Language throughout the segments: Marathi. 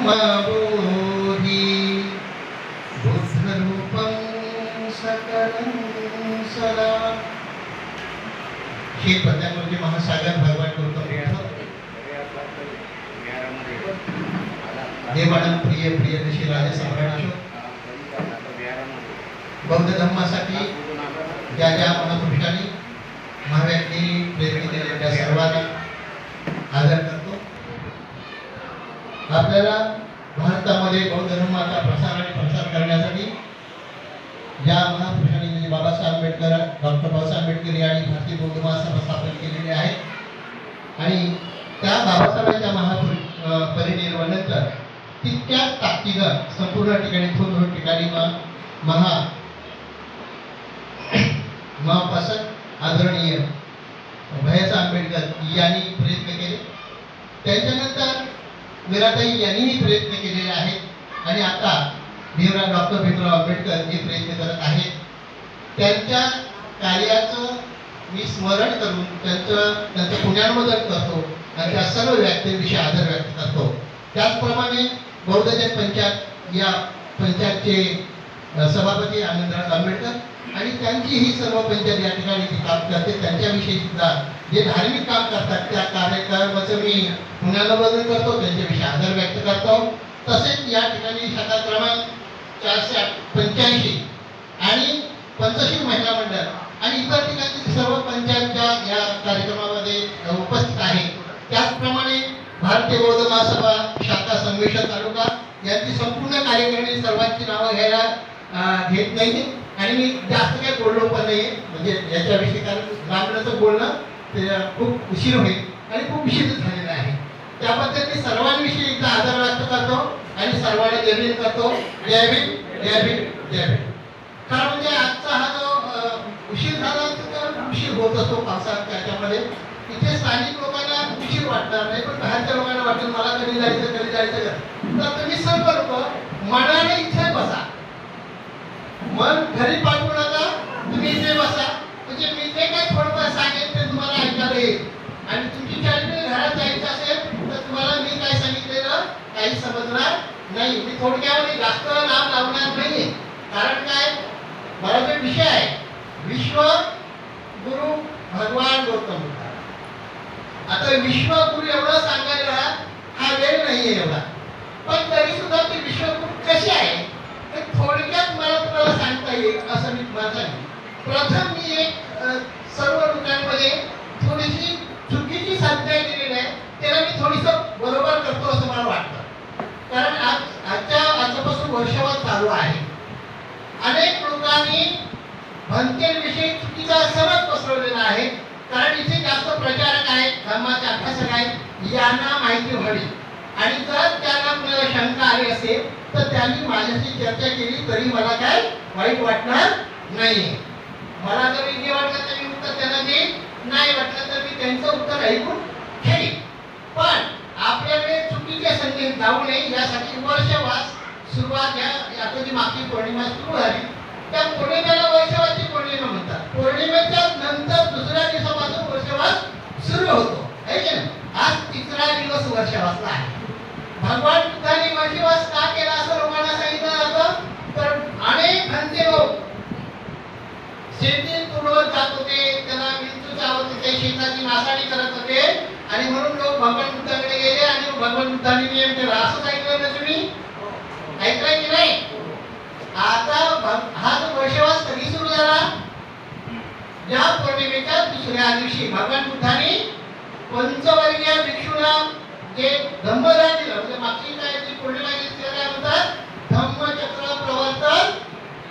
बोधी बुद्धरूपं सकलं सदा। हे पद्यामध्ये महासागर भगवान गौतम देवानं प्रिय प्रिय दशी राजा सम्राट बौद्ध धर्मासाठी ज्या ज्या महापुरुषांनी महाव्याख्यानी प्रेरणी दिलेल्या त्या सर्वांना आदर करतो। आपल्याला भारतामध्ये बौद्ध धर्माचा प्रसार आणि प्रसार करण्यासाठी ज्या महापुरुषांनी म्हणजे बाबासाहेब आंबेडकर, डॉक्टर बाबासाहेब आंबेडकर यांनी भारतीय बौद्ध महासभा स्थापन केलेली आहे आणि त्या बाबासाहेबांच्या महापरिनिर्वाणानंतर तितक्याच ताकदीनं संपूर्ण ठिकाणी थोर ठिकाणी महापासक आदरणीय भैय्यासाहेब आंबेडकर यांनी प्रयत्न केले। त्याच्यानंतर मीराताई यांनीही प्रयत्न केलेले आहेत आणि आता भीमराव डॉक्टर भीमराव आंबेडकर जे प्रयत्न करत आहेत त्यांच्या कार्याचं मी स्मरण करून त्यांचं पुण्यानुमोदन करतो आणि त्या सर्व व्यक्तींविषयी आदर व्यक्त करतो। त्याचप्रमाणे बौद्धजन पंचायत या पंचायतचे सभापती आनंदराव आंबेडकर आणि त्यांची ही सर्व पंचायत या ठिकाणी जी काम करते त्यांच्याविषयी सुद्धा जे धार्मिक काम करतात त्या कार्यक्रमाचं मी पुनरावलोकन करतो, त्यांच्याविषयी आदर व्यक्त करतो। तसेच या ठिकाणी शाखा क्रमांक 485 आणि पंचशील महिला मंडळ आणि इतर ठिकाणी सर्व पंचायतच्या या कार्यक्रमामध्ये उपस्थित आहे। त्याचप्रमाणे भारतीय बौद्ध महासभा शाखा संमिश्र तालुका यांची संपूर्ण कार्यकारिणी सर्वांची नावं घ्यायला घेत नाही आणि मी जास्त काही बोललो पण नाही म्हणजे याच्याविषयी, कारण ब्राह्मणाचं बोलणं ते खूप उशीर होईल आणि खूप उशीर झालेला आहे। त्याबद्दल मी सर्वांविषयी एकदा आदर व्यक्त करतो आणि सर्वांना जय भीम करतो। जय भीम, जय भीम, जय भीम। कारण म्हणजे आजचा हा जो उशीर झाला तर उशीर होत असतो पावसाळ्यात, त्याच्यामध्ये इथे स्थानिक लोकांना उशीर वाटणार नाही पण बाहेरच्या लोकांना वाटेल मला कधी जायचं तर तुम्ही सर्व लोक मनाने इथे बसा, मन घरी पाठवू नका, तुम्ही इथे बसा म्हणजे मी जे काही थोडंफार सांगेन ते तुम्हाला ऐकायला येईल आणि तुमची चालली घरात जायचं असेल तर तुम्हाला मी काय सांगितलेलं काही समजणार नाही। मी थोडक्यामध्ये जास्त लांब लावणार नाहीये, कारण काय मला जो विषय आहे विश्व गुरु भगवान गौतम बुद्ध। आता विश्वगुरु एवढं सांगायला हा वेळ नाहीये एवढा, पण तरी सुद्धा ते विश्वगुरु कसे आहे हे थोडक्यात मला तुम्हाला सांगता येईल असं मी तुम्हाला सांगेन। प्रथम मी एक सर्व लोकांमध्ये थोडीशी चुकीची संज्ञा केलेली आहे त्याला मी थोडीसं बरोबर करतो असं मला वाटतं, कारण आजपासून वर्षभर चालू आहे। अनेक लोकांनी भंतेविषयी चुकीचा समज पसरवलेला आहे, कारण इथे जास्त प्रचारक आहेत, धर्माचे अभ्यासक आहेत, यांना माहिती व्हावी आणि जर त्यांना मला शंका आली असेल तर त्यांनी माझ्याशी चर्चा केली तरी मला काय वाईट वाटणार नाही। मला जर योग्य वाटलं तर मी उत्तर त्यांना देईन, नाही वाटलं तर मी त्यांचं उत्तर ऐकून घेईन, पण आपल्याकडे चुकीच्या संधीत जाऊ नये यासाठी वर्षवास सुरुवात आता जी मागची पौर्णिमा सुरू झाली त्या पौर्णिमेला वर्षवासची पौर्णिमा म्हणतात। पौर्णिमेच्या नंतर दुसऱ्या दिवसापासून वर्षवास सुरू होतो आहे की नाही। आज तिसरा दिवस वर्षवासला आहे। भगवान बुद्धांनी वर्षवास का केला असं लोकांना सांगितलं जातं तर अनेक भंते लोक शेती तुडवत जात होते, त्यांना विंचू चावत होते, शेताची नासाडी करत होते आणि म्हणून लोक भगवान बुद्धांकडे गेले आणि भगवान बुद्धांनी नियम केला। असं ऐकलं ना तुम्ही, ऐकलंय की नाही? आता हा जो वर्षवास कधी सुरू झाला? या पौर्णिमेच्या दुसऱ्या दिवशी भगवान बुद्धांनी पंचवर्गीय भिक्षूला जे धम्मदान दिलं, म्हणजे मागची काय जी पौर्णिमा घेतली काय म्हणतात धम्मचक्र प्रवर्तन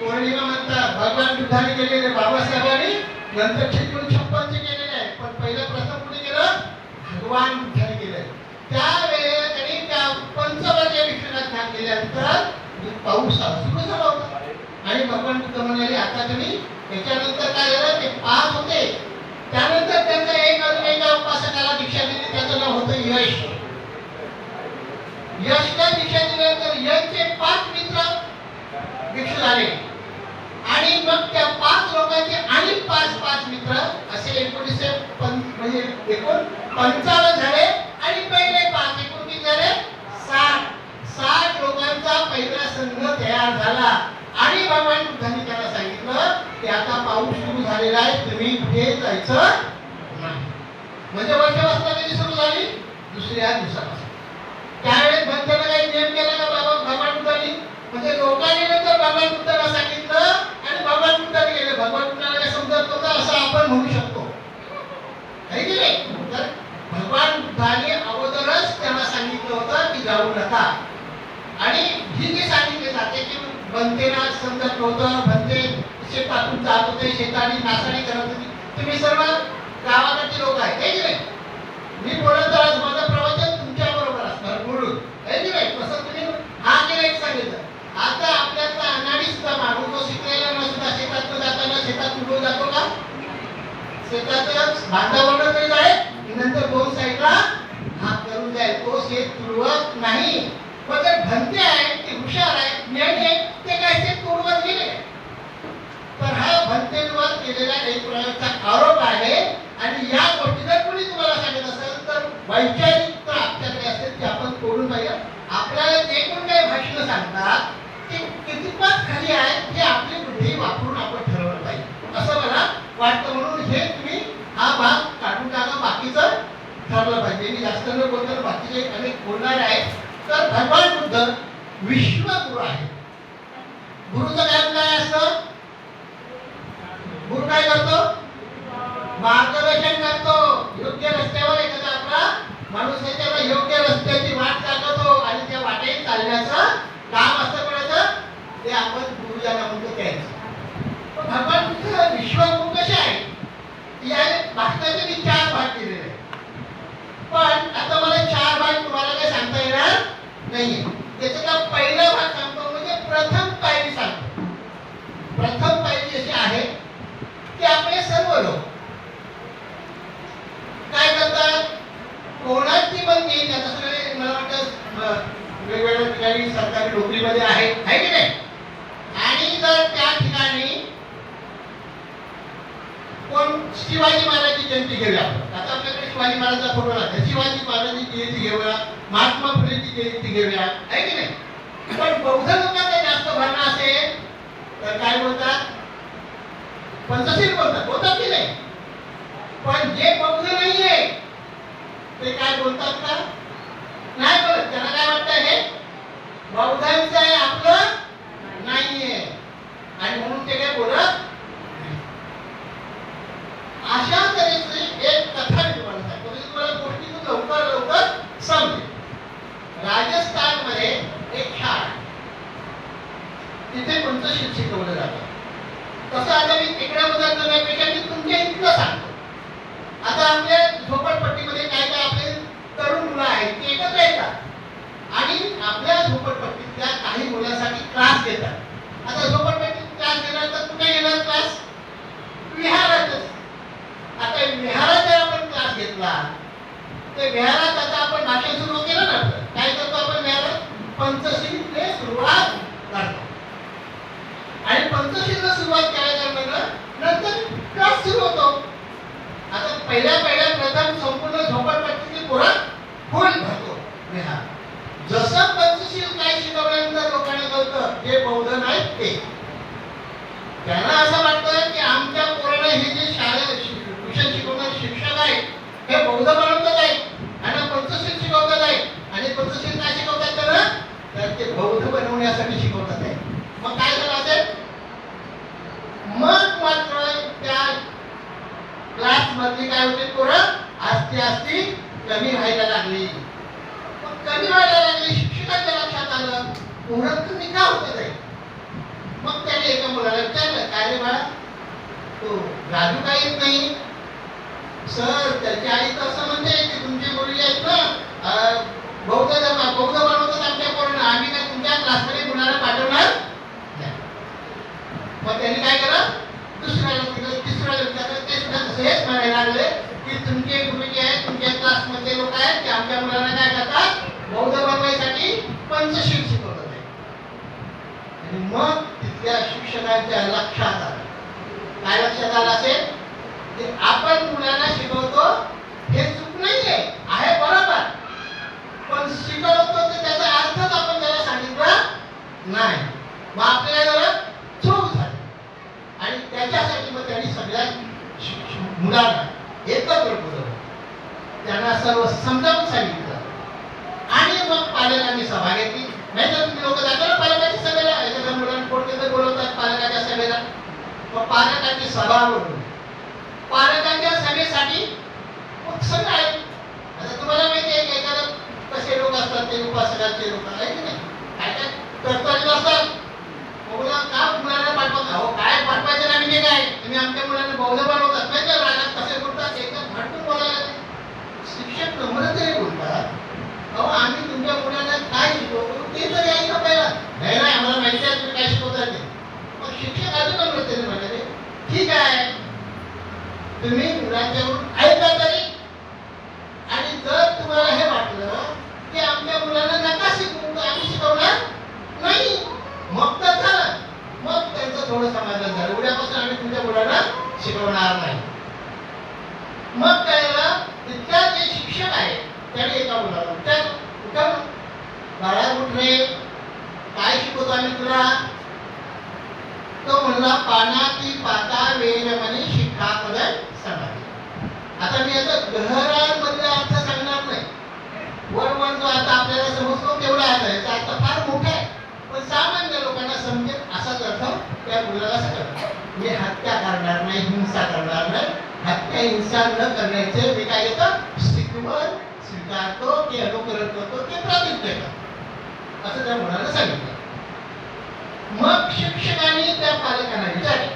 पौर्णिमा म्हणतात। भगवान बुद्धांनी केलेले बाबासाहेबांनी नंतर 56 केलेले आहे, पण पहिलं प्रथम कुणी केलं? भगवान बुद्धांनी केलं। त्यावेळेला त्यांनी त्या पंचवर्गीय भिक्षूला ध्यान केल्यानंतर पाऊस सुरू झाला होता आणि भगवान बुद्ध म्हणाले आता तुम्ही त्याच्यानंतर काय झालं ते 5 होते, त्यानंतर त्यांचा एक अजून एका उपासकाला दीक्षा दिली, त्याचं नाव होतं यश। यशला दीक्षा दिल्यानंतर यशचे 5 मित्र भिक्षू झाले आणि मग त्या 5 लोकांचे आणि 5 मित्र असे 55 झाले आणि पहिले 5 एकूण किती झाले 60 पुढे जायचं नाही. म्हणजे वर्षापासून कधी सुरू झाली? दुसऱ्या दिवसापासून. त्यावेळेस भक्तांना काही नियम केला का बाबा भगवान बुद्धांनी? म्हणजे लोकांनी नंतर भगवान बुद्धांना सांगितलं आणि भगवान बुद्धांनी गेले. भगवान बुद्धांना काय समजत नव्हतं असं आपण म्हणू शकतो, आहे की नाही? तर भगवान बुद्धांनी अगोदरच त्यांना सांगितलं होतं की जाऊ नका. आणि ही जी सांगितली जाते की बनतेला समजत नव्हतं, बनते शेतातून जात होते, शेताने नासाडी करत होती. तुम्ही सर्व गावाकडचे लोक आहेत, आहे की नाही? मी बोलत आज माझं प्रवचन तुमच्या बरोबर असणार बोलून, आहे की नाही? तसं तुम्ही हा केलं एक सांगितलं. आता आपल्याला अनाडी सुद्धा माणूस तो शिकलेला नसता शेतात जाताना शेतात उडून जातो का? शेतात भातावरनं तरी जाईल, नंतर दोन साईडला हात करून जाईल. तो शेत तुडवत नाही. पण जर भंते आहे, ते हुशार आहे, ज्ञानी आहे, ते काय शेत तुडवत गेले. तर हा भंतेवर केलेला एक प्रकारचा आरोप आहे. आणि या गोष्टी जर कोणी तुम्हाला सांगत असेल तर वैचारिकता आपल्याकडे असेल, ती आपण तोडून पाहिजे. आपल्याला जे कोण काही भाषण सांगतात ते कितीपत खाली आहे हे आपली बुद्धी वापरून आपण ठरवलं पाहिजे असं मला वाटतं. म्हणून हे तुम्ही हा भाग काढून टाका, बाकीचं ठरलं पाहिजे. मी जास्त न बोलतो, बाकीचे अनेक बोलणार आहेत. तर भगवान बुद्ध विश्वगुरु आहे. गुरुचं काम काय असतं? गुरु काय करतो? मार्गदर्शन करतो. योग्य रस्त्यावर एखादा आपला माणूस आहे त्याला योग्य रस्त्याची वाट दाखवतो आणि त्या वाटेत चालण्याचं काम असतं. कोणाचं? ते आपण गुरुजांना म्हणतो त्यांचं. भगवान बुद्ध विश्वगुरु कसे आहे या भाषणाचे मी 4 भाग केलेले आहेत. पण आता मला 4 भाग तुम्हाला काय सांगता येणार नाहीये. त्याचा पहिला भाग सांगतो, म्हणजे प्रथम पायरी सांगतो. प्रथम पायरी अशी आहे की आपले सर्व लोक काय करतात? कोणाची पण घेईन. आता सगळे मला वाटतं वेगवेगळ्या ठिकाणी सरकारी नोकरीमध्ये आहे की नाही? आणि जर त्या ठिकाणी कोण शिवाजी महाराजांची जयंती घेऊया. आता आपल्याकडे शिवाजी महाराजांचा फोटो लागतो. शिवाजी महाराजांची जयंती घेऊया, महात्मा फुलेची जयंती घेऊया, आहे की नाही? पण बौद्ध लोकांचा जास्त भरणा असेल तर काय बोलतात? पंचशील बोलतात. बोलतात की नाही? पण जे बौद्ध नाहीये ते काय बोलतात का? नाही बोलत. त्यांना काय वाटतं हे बौद्धांचं आहे, आपलं नाहीये, आणि म्हणून ते काय बोलत. अशा तऱ्हेची एक कथा मी तुम्हाला सांगतो, म्हणजे तुम्हाला गोष्टी लवकर समजेल. राजस्थानमध्ये एक शाळा, तिथे पंचशील शिकवलं जातं. तसं आता मी तिकडे उदाहरण देण्यापेक्षा मी तुमच्या इथलं सांगतो. आता आपल्या झोपडपट्टीमध्ये काय काय आपले तरुण मुलं आहेत ते एकत्र येतात आणि आपल्या झोपडपट्टीतल्या काही मुलांसाठी क्लास घेतात. आता झोपडपट्टीत क्लास घेणार तर कुठे घेणार क्लास? विहारातच. आता विहारात जर आपण क्लास घेतला तर विहारात आता आपण भाषण सुरू केलं ना, काय करतो आपण विहारात? पंचशीलने सुरुवात करतो. आणि पंचशीलने सुरुवात केल्यानंतर नंतर क्लास सुरू होतो. आता पहिल्या प्रथम संपूर्ण झोपडपट्टीची पोरं फुल भरतो विहार. जसं पंचशील काय शिकवल्यानंतर लोकांना कळतं हे बौद्ध नाहीत, ते त्यांना असं वाटतं की आमच्या पोरांना हे जे शाळेत ट्युशन शिकवणारे शिक्षक आहेत हे बौद्ध बनवतात आहेत आणि पंचशील शिकवतात आहेत. आणि पंचशील काय शिकवतात त्यांना? तर ते बौद्ध बनवण्यासाठी शिकवतात आहे. मग काय झालं असेल? मग मात्र त्या क्लास मधली काय होते पोरं आस्ती कमी व्हायला लागली. मग कमी व्हायला लागली, शिक्षकांच्या लक्षात आलं पोरं कमी का होत आहे. मग त्याने एका मुलाला विचारलं, काय रे बाळा, तो राजू काय येत नाही? सर, त्याची आई तर असं म्हणते की तुमची मुलगी आहेत ना बौद्ध बनवतात आमच्या पोरांना, आम्ही काय तुमच्या क्लासमध्ये मुलाला पाठवणार नाही. मग त्यांनी काय केलं? दुसऱ्याला तिसऱ्याला विचारलं. ते सुद्धा तसेच म्हणायला लागले की तुमचे गुरुजी आहेत, तुमच्या क्लासमधले लोक आहेत की आमच्या मुलांना काय करतात? बौद्ध बनवायसाठी पंचशील शिकवतात आहे. आणि मग तिथल्या शिक्षकांच्या लक्षात आलं. काय लक्षात आलं असेल? की आपण मुलांना शिकवतो हे चूक नाहीये, आहे बरोबर, पण शिकवतो तर त्याचा अर्थच आपण त्याला सांगितला नाही. मग आपल्याला चूक झाली. आणि त्याच्यासाठी मग त्यांनी सगळ्या मुलांना एकत्र बोलवलं, त्यांना सर्व समजावून सांगितलं आणि मग पालकांनी सभा घेतली. नाही तर तुम्ही लोक जाता ना पालकाच्या सभेला, एखाद्या मुलांना कोणते बोलवतात पालकाच्या सभेला, मग पालकांची सभा बोलवली. पालकांच्या सभेसाठी सगळं आहे. आता तुम्हाला माहिती आहे की एखादं कसे लोक असतात, ते उपासकाचे लोक आहे की नाही, काय काय कर्तव्य असतात. मुला का मुलांना पाठवत, अहो काय पाठवायचं नाही म्हणजे काय, तुम्ही आमच्या मुलांना बौद्ध बनवतात नाही तर रागात कसे बोलतात, एकदम भटकून बोलायला. शिक्षक नम्रतेने बोलतात, अहो आम्ही तुमच्या मुलांना काय शिकवतो ते तर यायला पहिला. नाही नाही आम्हाला माहिती आहे तुम्ही काय शिकवता ते. मग शिक्षक अजून नम्रतेने म्हणाले, ठीक आहे तुम्ही मुलांच्याकडून ऐका तरी, आणि जर तुम्हाला हे वाटलं की आमच्या मुलांना नका शिकवू तर आम्ही शिकवणार नाही, मग तर झालं. मग त्यांचं थोडं समाधान झालं, उद्यापासून आम्ही तुमच्या मुलांना शिकवणार नाही. मग त्याला तिथल्या जे शिक्षक आहेत त्याने एका मुलाला उठवलं, बाळा उठ रे, काय शिकवतो आम्ही तुला. तो म्हणला पानाती पाता वेल म्हणे शिक्षापद समाधी. आता मी याचा गहरामधला अर्थ सांगणार नाही, वर जो आता आपल्याला समजतो तेवढा अर्थ आहे, याचा अर्थ फार मोठा आहे, पण सामान्य लोकांना समजेल असाच अर्थ त्या मुलाला सांगतो. मी हत्या करणार नाही, हिंसा करणार नाही, हत्या हिंसा न करण्याचे मी काय घेतो शिकवण स्वीकारतो, ते अनुकरण करतो, ते प्रातिनिध्य करतो असं त्या मुलाला सांगितलं. मग शिक्षकांनी त्या पालकांना विचारले,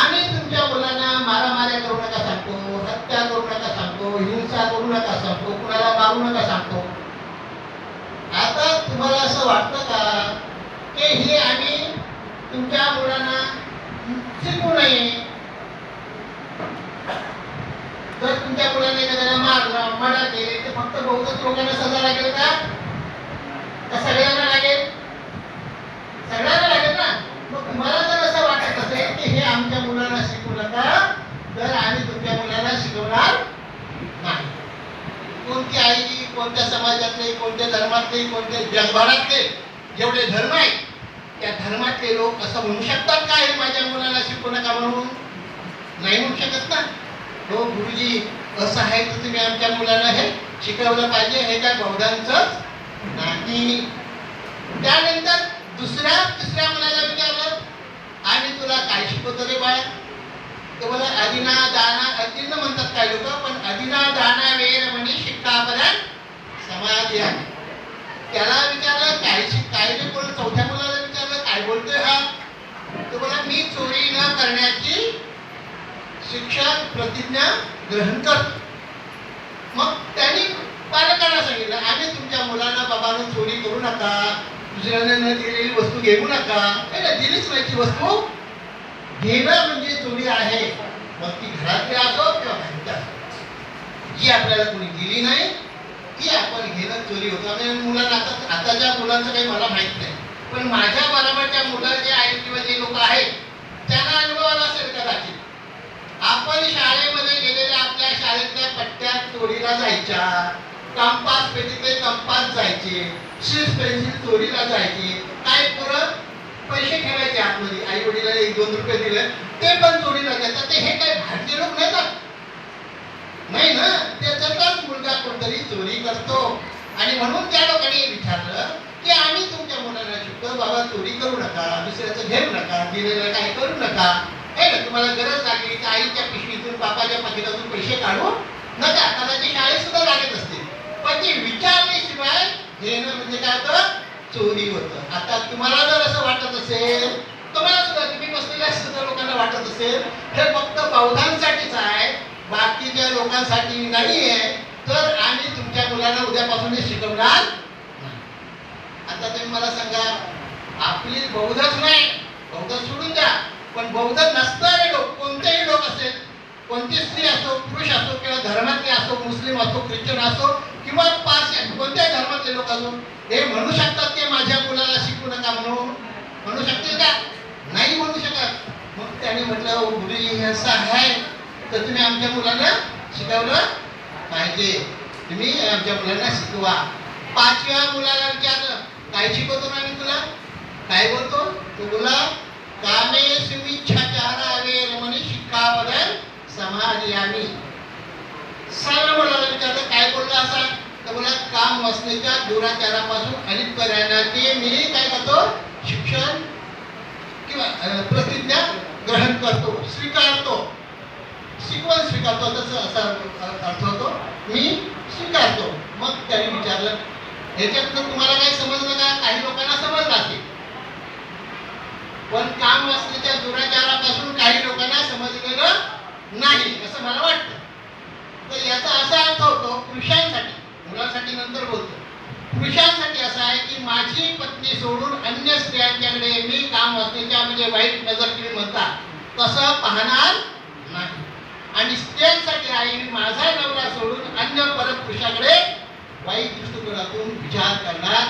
आम्ही तुमच्या मुलांना मारामाऱ्या करू नका सांगतो, हत्या करू नका सांगतो, हिंसा करू नका सांगतो, कुणाला मारू नका सांगतो, आता तुम्हाला असं वाटतं का की हे आम्ही तुमच्या मुलांना शिकवू नये. जर तुमच्या मुलांना एखाद्याला मारलं मर्डर केले तर फक्त बहुतेक लोकांना सजा लागेल का सगळ्यांना लागेल, सगळ्यांना लागेल ना. मग तुम्हाला जर असं वाटत असेल की हे आमच्या मुलांना शिकवू नका तर आम्ही तुमच्या मुलांना शिकवणार नाही. कोणती आई, कोणत्या समाजातले, कोणत्या धर्मातले, कोणत्या जगभरातले जेवढे धर्म आहेत त्या धर्मातले लोक असं म्हणू शकतात का हे माझ्या मुलाला शिकवू नका म्हणून? नाही म्हणू शकत ना. हो गुरुजी असं आहे तर तुम्ही आमच्या मुलांना हे शिकवलं पाहिजे, हे काय बौद्धांचंच नाही. त्यानंतर तिसऱ्या मुलाला विचारलं, आम्ही तुला काय शिकवतो रे बाळा. तो बोला अधिना दाना, अधीन म्हणतात काय लोक, पण अधिना दाना वेर म्हणजे शिक्षापदान समाधी आहे. त्याला विचारलं काय रे बोल, चौथ्या मुलाला विचारलं काय बोलतोय हा. तो बोला मी चोरी न करण्याची शिक्षा प्रतिज्ञा ग्रहण करतो. मग त्यांनी पालकांना सांगितलं, आम्ही तुमच्या मुलांना बाबांना चोरी करू नका, दुसऱ्याने न दिलेली वस्तू घेऊ नका. दिलीच नाही ती वस्तू घेणं म्हणजे चोरी आहे, मग ती घरातली असो किंवा बाहेरची असो. जी आपल्याला कोणी दिली नाही ती आपण घेणं चोरी होतं. आणि मुलांना आताच्या मुलांचं काही मला माहित नाही, पण माझ्या बरोबरच्या मुलं जे आहेत किंवा जे लोक आहेत त्यांना अनुभव आला असेल कदाचित. आपण शाळेमध्ये गेलेल्या आपल्या शाळेतल्या पट्ट्या चोरीला जायच्या, कंपास पेटीतले कंपास जायचे, शीट पेन्सिल चोरीला जायचे, काय पुरं पैसे ठेवायचे आतमध्ये, आई वडिलांनी 1-2 रुपये दिले ते पण चोरीला जातात. ते हे काय भारतीय लोक नाही का? नाही ना, त्याच्यातच मुलगा कोणतरी चोरी करतो. आणि म्हणून त्या लोकांनी विचारलं की आम्ही तुमच्या मुलांना शिकतो बाबा चोरी करू नका, दुसऱ्याचं घेऊ नका, दिलेलं काही करू नका. हे ना तुम्हाला गरज लागली तर आईच्या पिशवीतून बापाच्या पाकिटातून पैसे काढू नका. कदाचित शाळेत सुद्धा लागत असते, पण ते विचारल्याशिवाय घेणं म्हणजे काय होतं, चोरी होतं. आता तुम्हाला जर असं वाटत असेल, तुम्हाला सुद्धा तुम्ही बसलेल्या सुद्धा लोकांना वाटत असेल हे फक्त बौद्धांसाठीच आहे, बाकीच्या लोकांसाठी नाही आहे, तर आम्ही तुमच्या मुलांना उद्यापासून हे शिकवणार नाही. आता तुम्ही मला सांगा, आपली बौद्धच नाही, बौद्ध सोडून द्या, पण बौद्ध नसणारे लोक, कोणतेही लोक असेल, कोणती स्त्री असो, पुरुष असो, किंवा धर्मातले असो, मुस्लिम असो, ख्रिश्चन असो, किंवा पारसी कोणत्याही धर्मातले लोक असो, हे म्हणू शकतात की माझ्या मुलाला शिकू नका म्हणू शकतील का? नाही म्हणू शकत. मग त्याने म्हटलं गुरुजी हे असं आहे तर तुम्ही आमच्या मुलांना शिकवलं पाहिजे, तुम्ही आमच्या मुलांना शिकवा. 5व्या मुलाला विचारलं काय शिकवतो ना मी तुला, काय बोलतो? तो बोला कामे सुमिच्छाचार वेर म्हणे शिक्षापद समाधी आम्ही सर्व मुलाला विचारलं काय बोलला असा, तर बोला काम वासनेच्या दुराचारापासून अलिप्त राहण्याचे मी काय करतो, शिक्षण किंवा प्रतिज्ञा ग्रहण करतो, स्वीकारतो, शिकवण स्वीकारतो, तसं असा अर्थ होतो, मी स्वीकारतो. मग त्यांनी विचारलं याच्यातनं तुम्हाला काही समजलं का? काही लोकांना समजलं असेल, पण काम वासनेच्या दुराचारापासून काही लोकांना समजलेलं नाही असं मला वाटतं. तर याचा असा अर्थ होतो पुरुषांसाठी, मुलांसाठी नंतर बोलतो, पुरुषांसाठी असा आहे की माझी पत्नी सोडून अन्य स्त्रियांच्याकडे मी काम वासनेच्या म्हणजे वाईट नजर तुम्ही म्हणता तसं पाहणार नाही. आणि स्त्रियांसाठी आहे मी माझा नवरा सोडून अन्य परपुरुषाकडे वाईट दृष्टिकोनातून विचार करणार